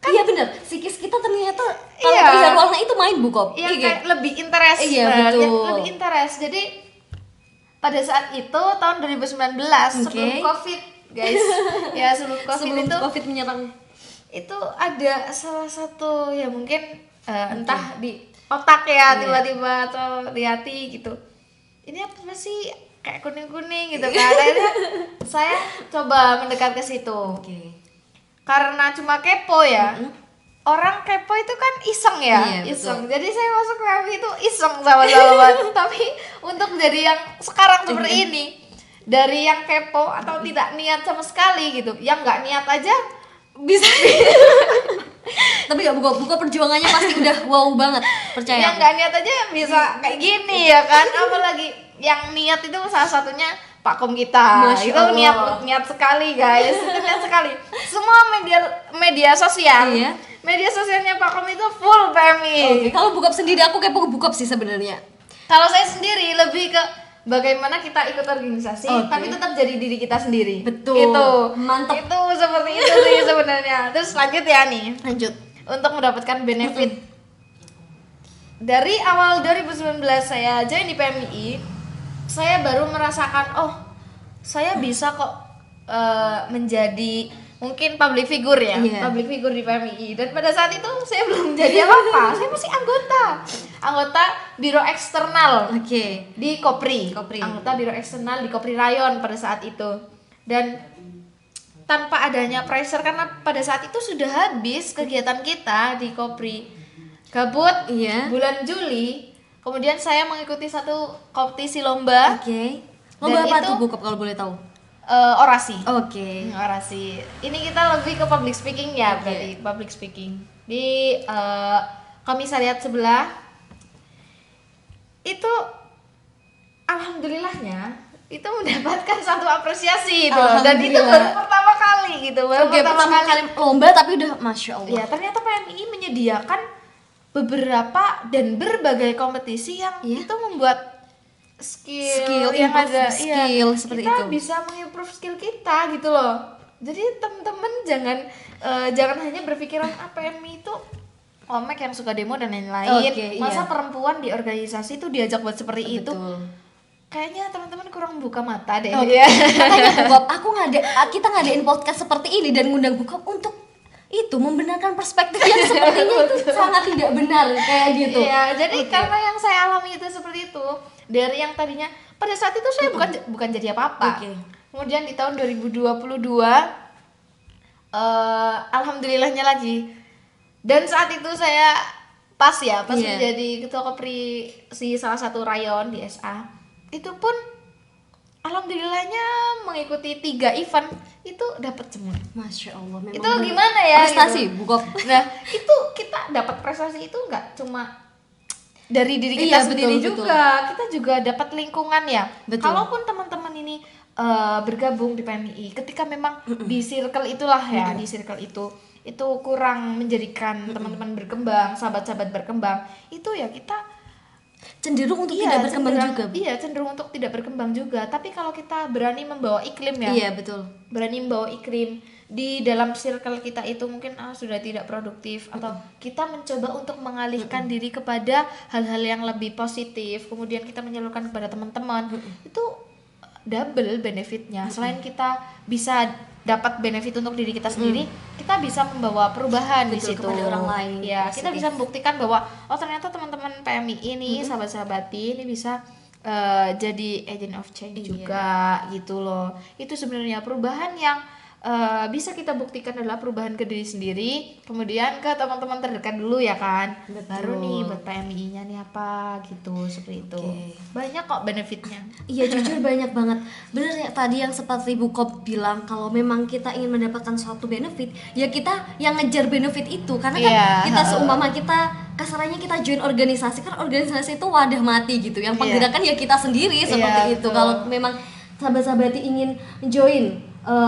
A: Iya bener, psikis kita ternyata kalau
B: Iya.
A: melihat warna itu main Bukop.
B: ya kayak lebih interest.
A: Iya,
B: Nah,
A: betul.
B: lebih interest. Jadi pada saat itu tahun 2019 sebelum
A: Oke.
B: Covid, guys. Ya, sebelum Covid
A: Sebelum
B: itu
A: Covid menyerang.
B: itu ada salah satu ya mungkin entah di otak ya tiba-tiba atau di hati gitu, ini apa sih kayak kuning-kuning gitu kan. Akhirnya saya coba mendekat ke situ
A: Oke.
B: karena cuma kepo ya. Orang kepo itu kan iseng ya.
A: Iya,
B: Iseng, jadi saya masuk ke FB itu iseng sahabat-sahabat. Tapi untuk jadi yang sekarang seperti ini, dari yang kepo atau tidak niat sama sekali gitu, yang nggak niat aja bisa.
A: Tapi gak buka perjuangannya pasti udah wow banget, percaya.
B: Yang nggak niat aja bisa kayak gini ya kan. Apalagi yang niat itu salah satunya Pak Kom kita.
A: Masya
B: Itu
A: Allah.
B: niat sekali guys. Itu niat sekali. Semua media sosial.
A: Iya.
B: Media sosialnya Pak Kom itu full PMI.
A: Oke, kalau Bukop sendiri aku kepo Bukop sih sebenarnya.
B: Kalau saya sendiri lebih ke bagaimana kita ikut organisasi
A: Oke.
B: tapi tetap jadi diri kita sendiri.
A: Betul.
B: Itu.
A: Mantap.
B: Itu seperti itu sih sebenarnya. Terus lanjut ya nih.
A: Lanjut.
B: Untuk mendapatkan benefit. Dari awal 2019 saya join di PMII, saya baru merasakan saya bisa kok menjadi mungkin public figure ya.
A: Iya.
B: Public figure di PMII. Dan pada saat itu saya belum jadi apa-apa. Saya masih anggota biro eksternal
A: Oke.
B: di Kopri.
A: Kopri.
B: Anggota biro eksternal di Kopri Rayon pada saat itu. Dan tanpa adanya pressure karena pada saat itu sudah habis kegiatan kita di Kopri. Gabut.
A: Iya.
B: Bulan Juli, kemudian saya mengikuti satu kompetisi lomba
A: Oke. Lomba
B: Dan
A: apa
B: itu-
A: tuh Bukop kalau boleh tahu?
B: orasi.
A: Oke.
B: Orasi. Ini kita lebih ke public speaking ya,
A: Oke.
B: berarti public speaking. Di komisariat sebelah itu alhamdulillahnya itu mendapatkan satu apresiasi gitu loh. Dan itu baru pertama kali gitu, baru
A: Oke, pertama kali lomba tapi udah Masya Allah.
B: Ya, ternyata PMI menyediakan beberapa dan berbagai kompetisi yang itu membuat skill yang
A: improve
B: ada
A: skill seperti
B: kita
A: itu.
B: bisa mengimprove skill kita gitu loh. Jadi teman-teman jangan hanya berpikiran PMI itu omek yang suka demo dan lain-lain.
A: Oke,
B: Masa
A: iya.
B: perempuan di organisasi itu diajak buat seperti itu?
A: Betul.
B: Kayaknya teman-teman kurang buka mata deh.
A: Oke. Makanya Bukop, kita ngadain podcast seperti ini dan ngundang Bukop untuk itu membenarkan perspektif yang sepertinya itu sangat tidak benar kayak gitu.
B: Iya, jadi
A: Oke.
B: karena yang saya alami itu seperti itu. Dari yang tadinya pada saat itu saya bukan jadi apa-apa.
A: Oke.
B: Kemudian di tahun 2022 alhamdulillahnya lagi. Dan saat itu saya pas
A: Iya.
B: menjadi ketua Kopri si salah satu rayon di SA. Itu pun alhamdulillahnya mengikuti 3 event itu dapat semua.
A: Masya Allah. Memang
B: Itu gimana ya?
A: prestasi
B: gitu.
A: Bukop.
B: Nah, itu kita dapat prestasi itu nggak cuma dari diri kita
A: Iya,
B: sendiri
A: betul,
B: juga, kita juga dapat lingkungan ya.
A: Betul.
B: Kalaupun teman-teman ini bergabung di PMII, ketika memang di circle itulah ya, di circle itu kurang menjadikan teman-teman berkembang, sahabat-sahabat berkembang, itu ya kita
A: Cenderung untuk tidak berkembang
B: cenderung-
A: juga.
B: Iya, cenderung untuk tidak berkembang juga. Tapi kalau kita berani membawa iklim ya,
A: Iya, betul.
B: berani membawa iklim di dalam circle kita itu mungkin sudah tidak produktif atau kita mencoba untuk mengalihkan diri kepada hal-hal yang lebih positif, kemudian kita menyalurkan kepada teman-teman, itu double benefitnya. Selain kita bisa dapat benefit untuk diri kita sendiri, kita bisa membawa perubahan di
A: Betul,
B: situ
A: kepada orang lain,
B: ya, kita
A: positif.
B: bisa membuktikan bahwa ternyata teman-teman PMI ini sahabat-sahabati ini bisa jadi agent of change
A: Iya.
B: juga gitu loh. Itu sebenarnya perubahan yang bisa kita buktikan adalah perubahan ke diri sendiri, kemudian ke teman-teman terdekat dulu ya kan.
A: Betul.
B: Baru nih buat PMI-nya nih apa gitu, seperti itu.
A: Oke.
B: Banyak kok benefitnya.
A: Iya jujur banyak banget. Bener ya tadi yang seperti Bu Kop bilang, kalau memang kita ingin mendapatkan suatu benefit, ya kita yang ngejar benefit itu. Karena kan
B: Iya,
A: kita seumpama kita kasarannya kita join organisasi, kan organisasi itu wadah mati gitu. Yang penggerakkan ya kita sendiri seperti itu.
B: betul.
A: Kalau memang sahabat-sahabati ingin join,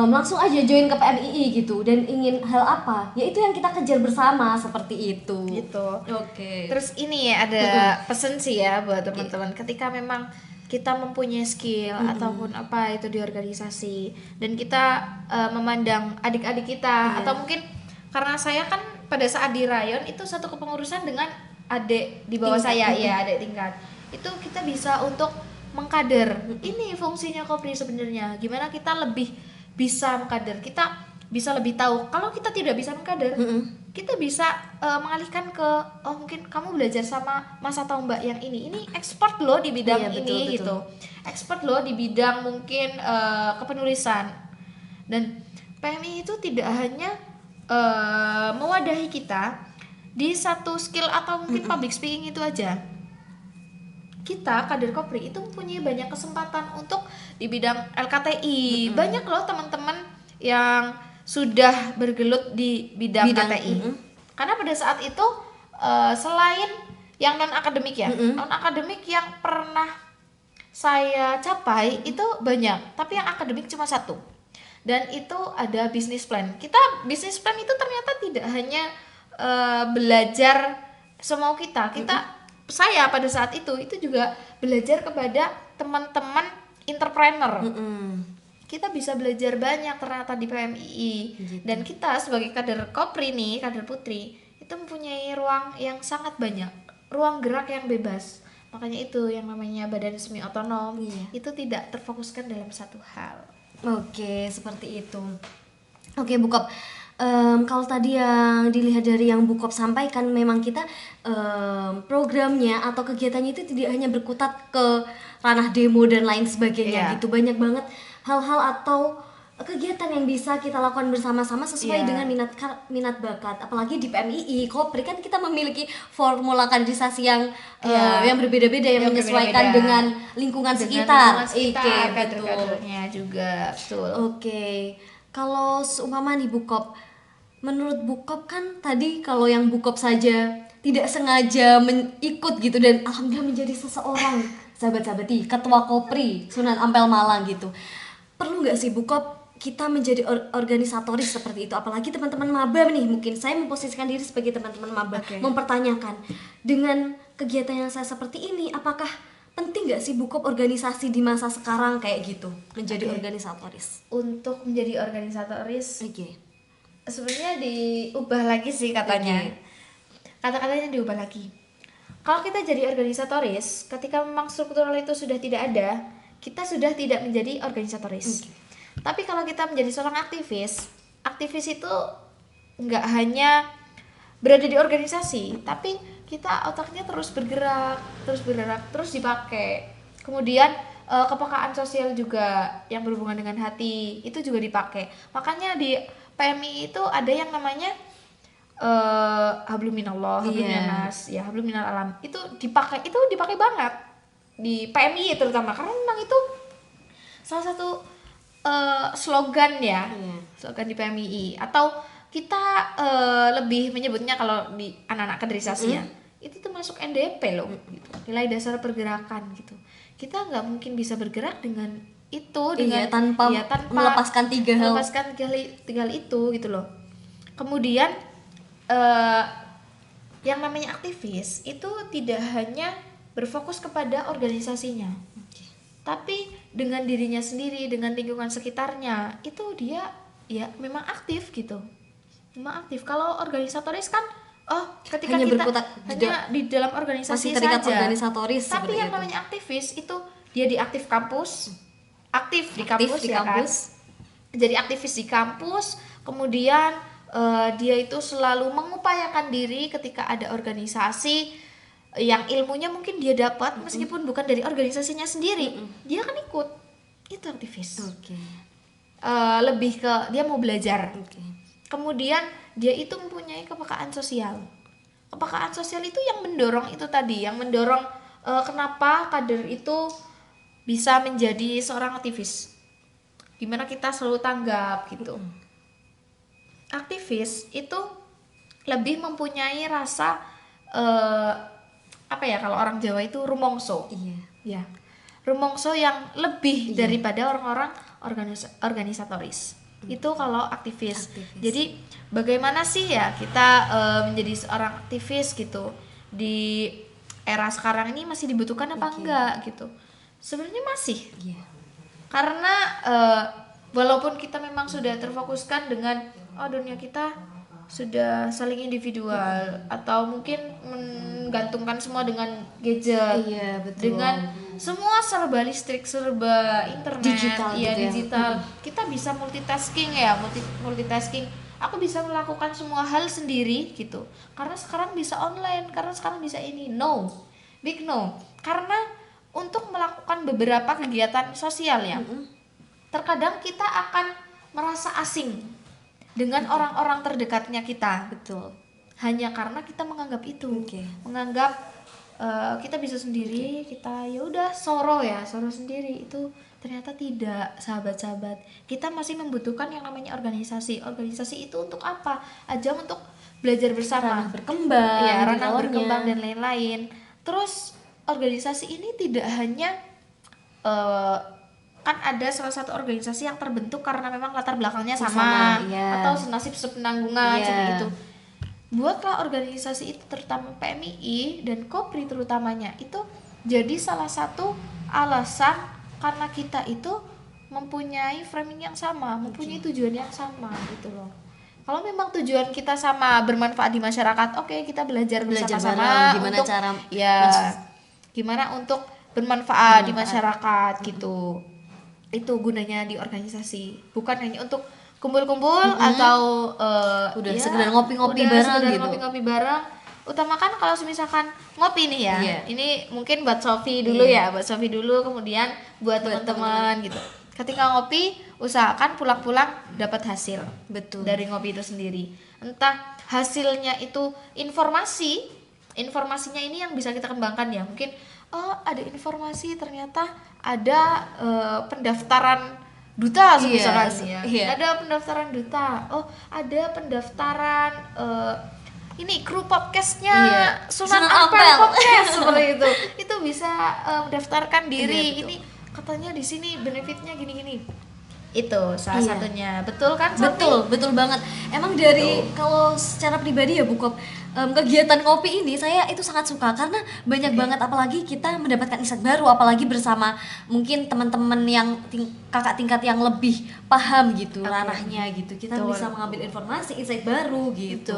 A: langsung aja join ke PMII gitu, dan ingin hal apa, ya itu yang kita kejar bersama seperti itu.
B: Gitu.
A: Oke.
B: Terus ini ya ada pesen sih ya buat teman-teman, ketika memang kita mempunyai skill ataupun apa itu di organisasi, dan kita memandang adik-adik kita atau mungkin karena saya kan pada saat di rayon itu satu kepengurusan dengan adik di bawah saya ya, adik tingkat, itu kita bisa untuk mengkader. Ini fungsinya Kopri sebenarnya, gimana kita lebih bisa mengkader, kita bisa lebih tahu. Kalau kita tidak bisa mengkader, kita bisa mengalihkan ke mungkin kamu belajar sama Mas atau Mbak yang ini expert loh di bidang ini, betul. Gitu, expert loh di bidang mungkin kepenulisan. Dan PMI itu tidak hanya mewadahi kita di satu skill atau mungkin public speaking itu aja. Kita kader Kopri itu mempunyai banyak kesempatan untuk di bidang LKTI. Banyak loh teman-teman yang sudah bergelut di bidang KTI. Karena pada saat itu selain yang non akademik ya, non akademik yang pernah saya capai itu banyak, tapi yang akademik cuma satu. Dan itu ada business plan. Kita business plan itu ternyata tidak hanya belajar semau kita. Saya pada saat itu juga belajar kepada teman-teman entrepreneur. Kita bisa belajar banyak ternyata di PMII. Gitu. Dan kita sebagai kader Kopri nih, kader putri, itu mempunyai ruang yang sangat banyak, ruang gerak yang bebas. Makanya itu yang namanya badan semi otonom, itu tidak terfokuskan dalam satu hal.
A: Oke, seperti itu. Oke, Bu Kop. Kalau tadi yang dilihat dari yang Bu Kop sampaikan, memang kita programnya atau kegiatannya itu tidak hanya berkutat ke ranah demo dan lain sebagainya gitu. Banyak banget hal-hal atau kegiatan yang bisa kita lakukan bersama-sama sesuai dengan minat bakat. Apalagi di PMII Kopri kan kita memiliki formula kaderisasi yang berbeda-beda, yang menyesuaikan dengan lingkungan sekitar.
B: Kader-kadernya juga, betul.
A: Oke. Kalau seumpama nih Bu Kop, menurut Bu Kop kan tadi kalau yang Bu Kop saja tidak sengaja ikut gitu, dan alhamdulillah menjadi seseorang sahabat-sahabati ketua Kopri Sunan Ampel Malang gitu. Perlu nggak sih Bu Kop kita menjadi organisatoris seperti itu? Apalagi teman-teman maba nih, mungkin saya memposisikan diri sebagai teman-teman maba, mempertanyakan dengan kegiatan yang saya seperti ini, apakah penting nggak sih Bu Kop organisasi di masa sekarang kayak gitu, menjadi organisatoris?
B: Untuk menjadi organisatoris, sebenarnya diubah lagi sih katanya. Kata-katanya diubah lagi. Kalau kita jadi organisatoris, ketika memang struktural itu sudah tidak ada, kita sudah tidak menjadi organisatoris. Tapi kalau kita menjadi seorang aktivis itu nggak hanya berada di organisasi, tapi kita otaknya terus bergerak, terus dipakai. Kemudian kepekaan sosial juga yang berhubungan dengan hati itu juga dipakai. Makanya di PMI itu ada yang namanya hablum minallah, hablum minas, ya hablum minal alam. Itu dipakai banget di PMI terutama, karena memang itu salah satu slogan ya, slogan di PMI. Atau kita lebih menyebutnya kalau di anak-anak kaderisasinya itu termasuk NDP loh, gitu. Nilai dasar pergerakan gitu. Kita nggak mungkin bisa bergerak dengan itu tanpa
A: melepaskan tiga hal
B: itu gitu loh. Kemudian yang namanya aktivis itu tidak hanya berfokus kepada organisasinya, tapi dengan dirinya sendiri, dengan lingkungan sekitarnya, itu dia ya memang aktif gitu. Memang aktif. Kalau organisatoris kan ketika
A: hanya
B: kita hanya di dalam organisasi saja,
A: organisatoris.
B: Tapi yang namanya aktivis itu dia di aktif kampus, aktif di kampus. Jadi aktivis di kampus, kemudian dia itu selalu mengupayakan diri ketika ada organisasi yang ilmunya mungkin dia dapat meskipun bukan dari organisasinya sendiri, dia kan ikut. Itu aktivis. lebih ke dia mau belajar.
A: Oke.
B: Kemudian dia itu mempunyai kepekaan sosial. Kepekaan sosial itu yang mendorong itu tadi, yang mendorong kenapa kader itu bisa menjadi seorang aktivis. Gimana kita selalu tanggap gitu. Aktivis itu lebih mempunyai rasa apa ya, kalau orang Jawa itu rumongso.
A: Iya.
B: Ya. Rumongso yang lebih daripada orang-orang organisatoris. Itu kalau aktivis. Jadi bagaimana sih ya kita menjadi seorang aktivis gitu di era sekarang ini, masih dibutuhkan apa enggak gitu? Sebenarnya masih.
A: Iya.
B: Karena walaupun kita memang sudah terfokuskan dengan dunia kita sudah saling individual, atau mungkin menggantungkan semua dengan gadget,
A: Iya, betul.
B: dengan semua serba listrik, serba internet,
A: Digital gitu ya.
B: digital. Kita bisa multitasking ya, multitasking. Aku bisa melakukan semua hal sendiri gitu. Karena sekarang bisa online, karena sekarang bisa ini. No, big no. Karena untuk melakukan beberapa kegiatan sosial ya, terkadang kita akan merasa asing dengan orang-orang terdekatnya kita.
A: Betul.
B: Hanya karena kita menganggap itu, menganggap kita bisa sendiri, kita ya udah soro sendiri. Itu ternyata tidak, sahabat-sahabat. Kita masih membutuhkan yang namanya organisasi. Organisasi itu untuk apa? Ajang untuk belajar bersama,
A: Ranah berkembang,
B: ya, ranah berkembang dan lain-lain. Terus organisasi ini tidak hanya kan ada salah satu organisasi yang terbentuk karena memang latar belakangnya sama, atau senasib sepenanggungan seperti itu. Buatlah organisasi itu, terutama PMII dan Kopri terutamanya, itu jadi salah satu alasan karena kita itu mempunyai framing yang sama, mempunyai tujuan yang sama gitu loh. Kalau memang tujuan kita sama, bermanfaat di masyarakat, oke, kita belajar bersama-sama
A: gimana
B: untuk
A: cara
B: gimana untuk bermanfaat di masyarakat gitu. Itu gunanya di organisasi, bukan hanya untuk kumpul-kumpul atau
A: sekedar ngopi-ngopi bareng gitu.
B: Ngopi-ngopi bareng. Utamakan kalau misalkan ngopi nih ya. Ini mungkin buat Sofi dulu ya, buat Sofi dulu, kemudian buat teman-teman gitu. Ketika ngopi, usahakan pulang-pulang dapat hasil.
A: Betul.
B: Dari ngopi itu sendiri. Entah hasilnya itu informasinya ini yang bisa kita kembangkan ya. Mungkin ada informasi ternyata ada pendaftaran duta misalkan ada pendaftaran duta, ada pendaftaran ini kru podcastnya Sunan Ampel podcast seperti itu bisa mendaftarkan diri. Ini katanya di sini benefitnya gini-gini. Itu salah satunya. Betul kan, Sofi?
A: Betul banget. Emang dari kalau secara pribadi ya Bu Kop, kegiatan ngopi ini saya itu sangat suka karena banyak banget, apalagi kita mendapatkan insight baru, apalagi bersama mungkin teman-teman yang kakak tingkat yang lebih paham gitu ranahnya gitu. Kita bisa mengambil informasi, insight baru gitu.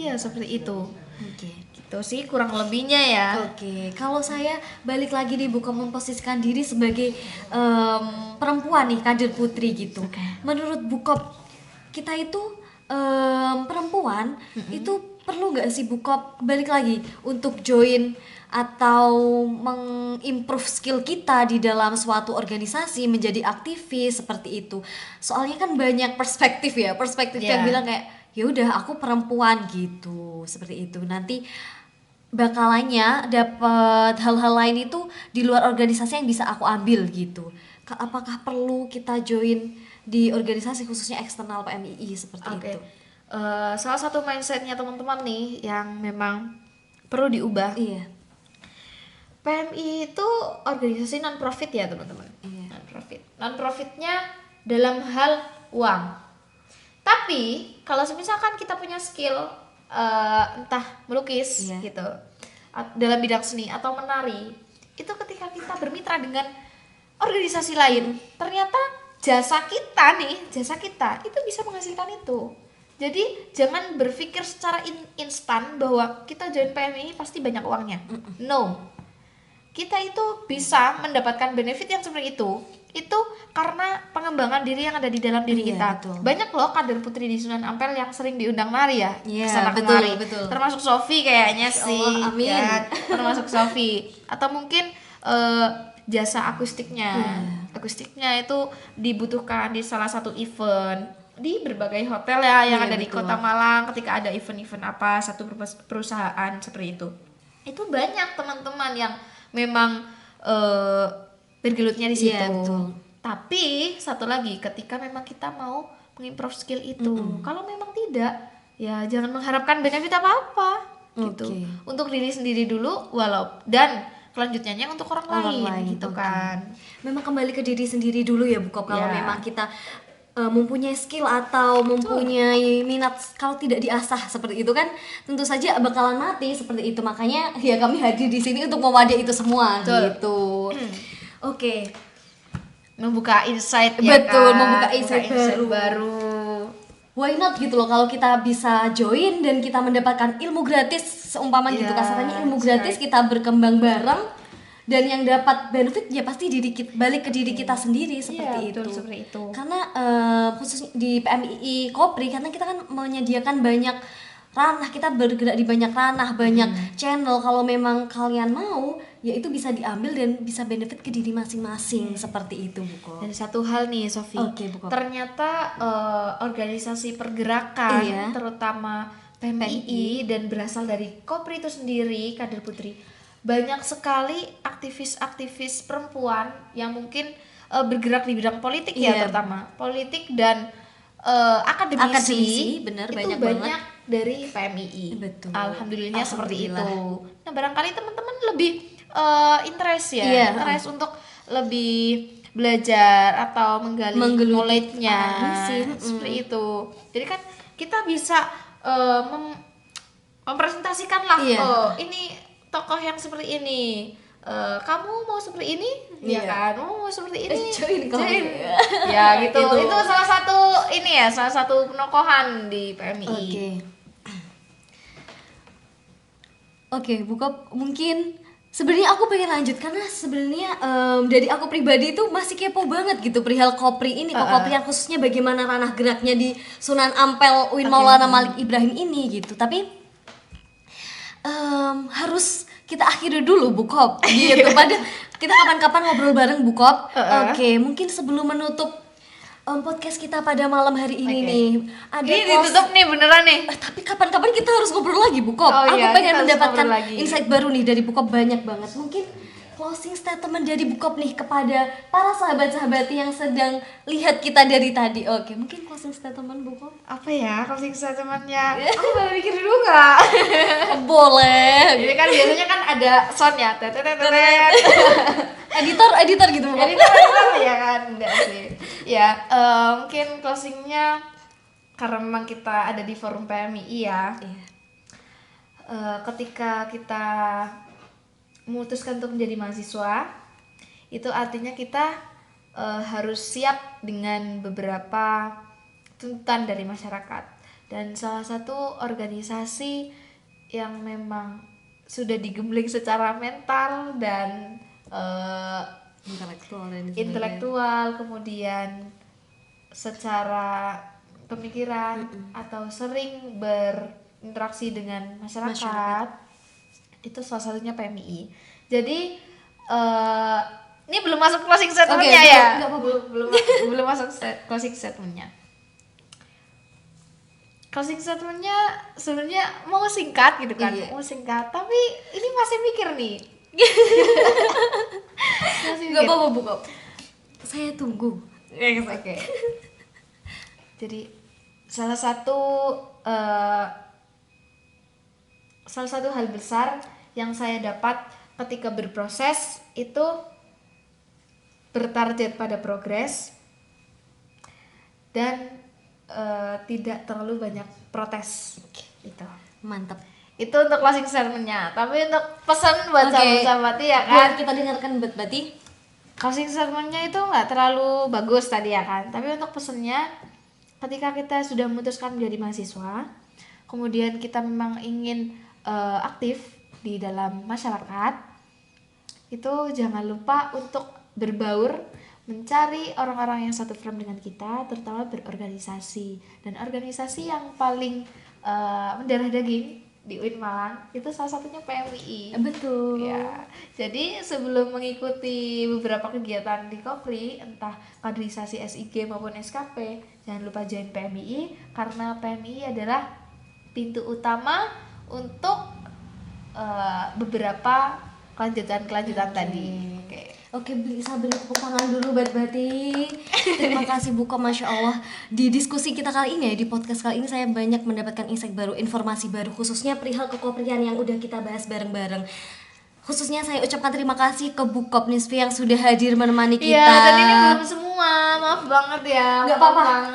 B: Iya, seperti itu. Gitu sih kurang lebihnya ya.
A: Kalau saya balik lagi nih, bukan memposisikan diri sebagai perempuan nih, kader putri gitu. Menurut Bu Kop, kita itu perempuan itu perlu nggak sih Bu Kop balik lagi untuk join atau mengimprove skill kita di dalam suatu organisasi menjadi aktivis seperti itu? Soalnya kan banyak perspektif yang bilang kayak ya udah aku perempuan gitu, seperti itu. Nanti bakalannya dapat hal-hal lain itu di luar organisasi yang bisa aku ambil gitu. Apakah perlu kita join di organisasi khususnya eksternal PMII seperti itu?
B: Salah satu mindsetnya teman-teman nih yang memang perlu diubah. PMI itu organisasi non profit ya teman-teman. Non profitnya dalam hal uang. Tapi kalau misalkan kita punya skill entah melukis gitu, dalam bidang seni atau menari, itu ketika kita bermitra dengan organisasi lain, ternyata jasa kita itu bisa menghasilkan itu. Jadi jangan berpikir secara instan bahwa kita join PMI pasti banyak uangnya. No, kita itu bisa mendapatkan benefit yang seperti itu karena pengembangan diri yang ada di dalam diri kita. Banyak loh kader putri di Sunan Ampel yang sering diundang nari ya, kesana kemari. Termasuk Sofi kayaknya sih.
A: Amin.
B: Ya, termasuk Sofi. Atau mungkin jasa akustiknya akustiknya itu dibutuhkan di salah satu event di berbagai hotel ya yang ada di Kota Malang ketika ada event-event apa satu perusahaan seperti itu banyak teman-teman yang memang bergelutnya di situ. Tapi satu lagi ketika memang kita mau mengimprove skill itu, kalau memang tidak ya jangan mengharapkan benefit apa-apa gitu. Untuk diri sendiri dulu dan kelanjutannya untuk orang lain gitu kan.
A: Memang kembali ke diri sendiri dulu ya Bu Kop, kalau memang kita mempunyai skill atau mempunyai minat, kalau tidak diasah seperti itu kan tentu saja bakalan mati seperti itu. Makanya ya kami hadir di sini untuk mewadahi itu semua. Gitu. Oke.
B: Membuka insight
A: membuka insight
B: baru.
A: Why not gitu loh kalau kita bisa join dan kita mendapatkan ilmu gratis, seumpama gitu kasarannya ilmu gratis, kita berkembang bareng dan yang dapat benefit ya pasti balik ke diri kita sendiri seperti itu. Karena khususnya di PMII Kopri, karena kita kan menyediakan banyak ranah, kita bergerak di banyak ranah, banyak channel. Kalau memang kalian mau, ya itu bisa diambil dan bisa benefit ke diri masing-masing seperti itu, Bu Kop.
B: Dan satu hal nih, Sofi. Ternyata organisasi pergerakan, terutama PMII dan berasal dari Kopri itu sendiri, kader putri, banyak sekali aktivis-aktivis perempuan yang mungkin bergerak di bidang politik terutama politik dan akademisi
A: bener,
B: itu banyak dari PMII. Alhamdulillahnya seperti itu. Nah barangkali teman-teman lebih interest untuk lebih belajar atau menggali knowledge-nya seperti itu. Jadi kan kita bisa mempresentasikan lah ini tokoh yang seperti ini, kamu mau seperti ini, ya kan? Kamu mau seperti ini, join. Ya gitu. Itu salah satu penokohan di PMII.
A: Oke, Bu Kop, mungkin sebenarnya aku pengen lanjut karena sebenarnya dari aku pribadi itu masih kepo banget gitu perihal Kopri ini, Kopri yang khususnya bagaimana ranah geraknya di Sunan Ampel UIN Maulana Malik Ibrahim ini gitu. Tapi harus kita akhiri dulu Bu Kop gitu. Pada kita kapan-kapan ngobrol bareng Bu Kop. Oke, mungkin sebelum menutup podcast kita pada malam hari ini nih, ada
B: ini ditutup nih beneran nih.
A: Tapi kapan-kapan kita harus ngobrol lagi Bu Kop. Aku pengen mendapatkan insight baru nih dari Bu Kop, banyak banget. Mungkin closing statement dari Bu Kop nih kepada para sahabat-sahabat yang sedang lihat kita dari tadi. Oke, mungkin closing statement Bu Kop.
B: Apa ya closing statementnya? Aku boleh mikir dulu nggak?
A: Boleh.
B: Jadi kan biasanya kan ada sound ya,
A: editor gitu Bu Kop.
B: Editor ya kan, enggak sih. Ya, mungkin closingnya karena memang kita ada di forum PMII ya. Ketika kita memutuskan untuk menjadi mahasiswa, itu artinya kita harus siap dengan beberapa tuntutan dari masyarakat. Dan salah satu organisasi yang memang sudah digembleng secara mental dan intelektual, kemudian secara pemikiran atau sering berinteraksi dengan masyarakat. Itu salah satunya PMII. Jadi ini belum masuk closing statementnya ya. Belum masuk closing statementnya. Closing statementnya sebenarnya mau singkat gitu kan, mau singkat. Tapi ini masih mikir nih.
A: Gak apa-apa Bu Kop. Saya tunggu.
B: Oke. Jadi salah satu hal besar yang saya dapat ketika berproses itu bertarget pada progres dan tidak terlalu banyak protes. Itu
A: mantap.
B: Itu untuk closing statementnya. Tapi untuk pesan buat sahabat-sahabat ya kan,
A: kita dengarkan berarti
B: closing statementnya itu nggak terlalu bagus tadi ya kan. Tapi untuk pesannya, ketika kita sudah memutuskan menjadi mahasiswa, kemudian kita memang ingin aktif di dalam masyarakat, itu jangan lupa untuk berbaur, mencari orang-orang yang satu frame dengan kita, terutama berorganisasi. Dan organisasi yang paling mendarah daging di UIN Malang itu salah satunya PMII.
A: Betul.
B: Ya, jadi sebelum mengikuti beberapa kegiatan di Kopri, entah kaderisasi SIG maupun SKP, jangan lupa join PMII karena PMII adalah pintu utama untuk beberapa kelanjutan tadi.
A: Oke, bisa beri tepuk tangan dulu buat Batik. Terima kasih Bu Kop, Masya Allah. Di diskusi kita kali ini ya, di podcast kali ini saya banyak mendapatkan insight baru, informasi baru, khususnya perihal kekoprian yang udah kita bahas bareng-bareng. Khususnya saya ucapkan terima kasih ke Bu Kop Nisfi yang sudah hadir menemani kita.
B: Iya, dan ini belum semua, maaf banget ya.
A: Gak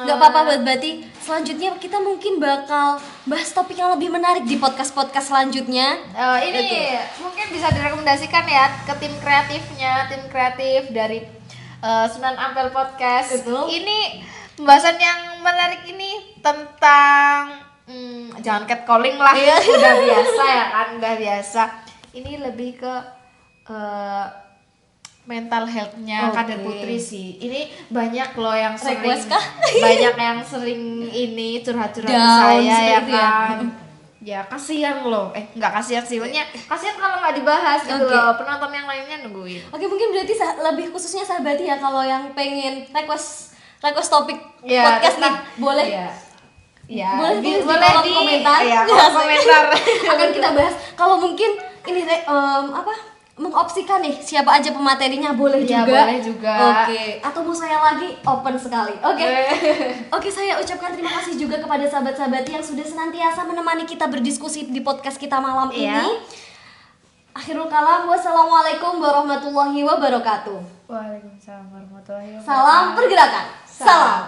A: apa-apa buat Batik. Selanjutnya kita mungkin bakal bahas topik yang lebih menarik di podcast-podcast selanjutnya.
B: Ini mungkin bisa direkomendasikan ya ke tim kreatif dari Sunan Ampel Podcast.
A: Betul.
B: Ini pembahasan yang menarik ini tentang jangan catcalling lah. Udah biasa ya kan, udah biasa. Ini lebih ke mental health-nya kader putri sih. Ini banyak loh yang sering banyak yang sering ini curhat-curhat ke saya ya kan. Ya kasihan loh. Nggak kasihan sih. Maksudnya kasihan kalau nggak dibahas gitu loh. Penonton yang lainnya nungguin.
A: Oke, mungkin berarti lebih khususnya sahabati ya kalau yang pengen request topik
B: Ya,
A: podcast nih, boleh.
B: Ya,
A: boleh
B: di
A: kolom komentar.
B: Ya, kolom komentar.
A: Akan kita bahas. Kalau mungkin ini mengopsikan nih siapa aja pematerinya boleh
B: Ya,
A: juga.
B: boleh juga.
A: Oke. Atau mau saya lagi open sekali. Oke. Oke, saya ucapkan terima kasih juga kepada sahabat-sahabat yang sudah senantiasa menemani kita berdiskusi di podcast kita malam ini. Akhirul kalam, wassalamualaikum warahmatullahi wabarakatuh.
B: Waalaikumsalam warahmatullahi wabarakatuh.
A: Salam pergerakan. Salam.